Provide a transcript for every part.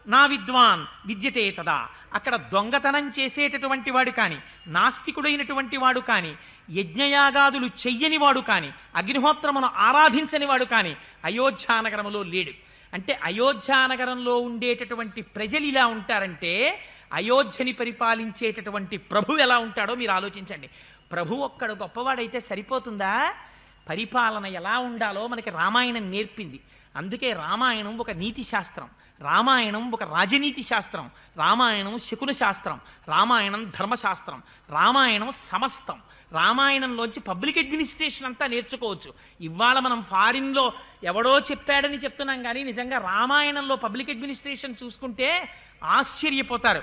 నా విద్వాన్ విద్యతే తదా. అక్కడ దొంగతనం చేసేటటువంటి వాడు కాని, నాస్తికుడైనటువంటి వాడు కాని, యజ్ఞయాగాదులు చెయ్యని వాడు కాని, అగ్నిహోత్రమును ఆరాధించని వాడు కాని అయోధ్యానగరములో లేడు. అంటే అయోధ్యానగరంలో ఉండేటటువంటి ప్రజలు ఇలా ఉంటారంటే అయోధ్యని పరిపాలించేటటువంటి ప్రభు ఎలా ఉంటాడో మీరు ఆలోచించండి. ప్రభు ఒక్కడు గొప్పవాడైతే సరిపోతుందా? పరిపాలన ఎలా ఉండాలో మనకి రామాయణం నేర్పింది. అందుకే రామాయణం ఒక నీతి శాస్త్రం, రామాయణం ఒక రాజనీతి శాస్త్రం, రామాయణం శకున శాస్త్రం, రామాయణం ధర్మశాస్త్రం, రామాయణం సమస్తం. రామాయణంలోంచి పబ్లిక్ అడ్మినిస్ట్రేషన్ అంతా నేర్చుకోవచ్చు. ఇవాళ మనం ఫారిన్లో ఎవడో చెప్పాడని చెప్తున్నాం కానీ నిజంగా రామాయణంలో పబ్లిక్ అడ్మినిస్ట్రేషన్ చూసుకుంటే ఆశ్చర్యపోతారు.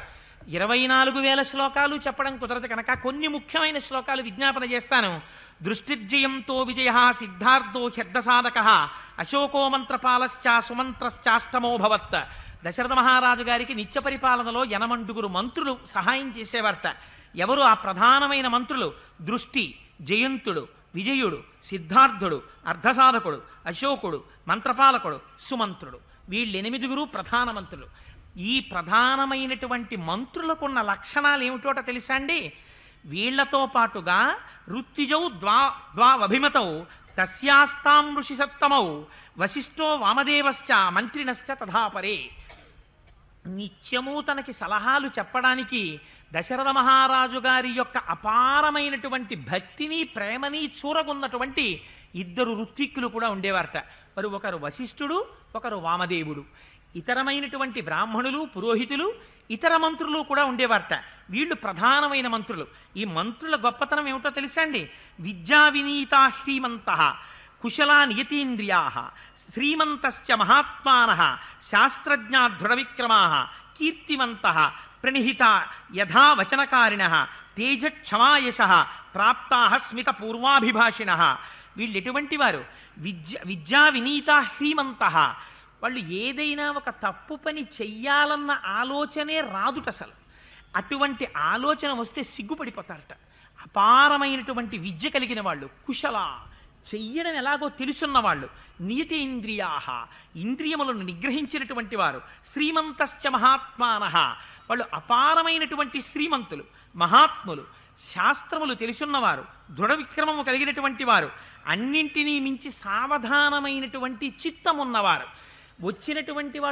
24,000 శ్లోకాలు చెప్పడం కుదరదు కనుక కొన్ని ముఖ్యమైన శ్లోకాలు విజ్ఞాపన చేస్తాను. దృష్టిర్జయంతో విజయ సిద్ధార్థో హ్యర్థసాధక అశోకో మంత్రపాలశ్చ సుమంత్రశ్చాష్టమోభవత్. దశరథ మహారాజు గారికి నిత్య పరిపాలనలో 80 మంత్రులు సహాయం చేసేవారట. ఎవరు ఆ ప్రధానమైన మంత్రులు? దృష్టి, జయంతుడు, విజయుడు, సిద్ధార్థుడు, అర్ధసాధకుడు, అశోకుడు, మంత్రపాలకుడు, సుమంత్రుడు. వీళ్ళు 8 ప్రధాన మంత్రులు. ఈ ప్రధానమైనటువంటి మంత్రులకున్న లక్షణాలు ఏమిటోట తెలుసా అండి? వీళ్లతో పాటుగా ఋత్విజౌ ద్వావభిమతౌ తస్యాస్తాం ఋషి సత్తమౌ వశిష్ఠో వామదేవశ్చ మంత్రినశ్చ తథాపరే. నిత్యము తనకి సలహాలు చెప్పడానికి దశరథ మహారాజు గారి యొక్క అపారమైనటువంటి భక్తిని ప్రేమని చూరగొన్నటువంటి 2 ఋత్విక్కులు కూడా ఉండేవారట. మరి ఒకరు వశిష్ఠుడు, ఒకరు వామదేవుడు. ఇతరమైనటువంటి బ్రాహ్మణులు, పురోహితులు, ఇతర మంత్రులు కూడా ఉండేవారట. వీళ్ళు ప్రధానమైన మంత్రులు. ఈ మంత్రుల గొప్పతనం ఏమిటో తెలుసా అండి? విద్యా వినీతా హ్రీమంత కుశలా నియతీంద్రియా శ్రీమంతశ్చ మహాత్మాన శాస్త్రజ్ఞా దృఢ విక్రమా కీర్తివంత ప్రణిహిత యథా వచనకారిణ తేజ క్షమాయశ ప్రాప్తా స్మిత పూర్వాభిభాషిణ. వీళ్ళు ఎటువంటి వారు? విద్యా వినీతా హ్రీమంత. వాళ్ళు ఏదైనా ఒక తప్పు పని చెయ్యాలన్న ఆలోచనే రాదుట అసలు. అటువంటి ఆలోచన వస్తే సిగ్గుపడిపోతారట. అపారమైనటువంటి విద్య కలిగిన వాళ్ళు, కుశల, చెయ్యడం ఎలాగో తెలుసున్న వాళ్ళు, నియతేంద్రియా ఇంద్రియములను నిగ్రహించినటువంటి వారు, శ్రీమంతశ్చ మహాత్మాన వాళ్ళు అపారమైనటువంటి శ్రీమంతులు, మహాత్ములు, శాస్త్రములు తెలుసున్నవారు, దృఢ విక్రమము కలిగినటువంటి వారు, అన్నింటినీ మించి సావధానమైనటువంటి చిత్తమున్నవారు. వచ్చినటువంటి వాడు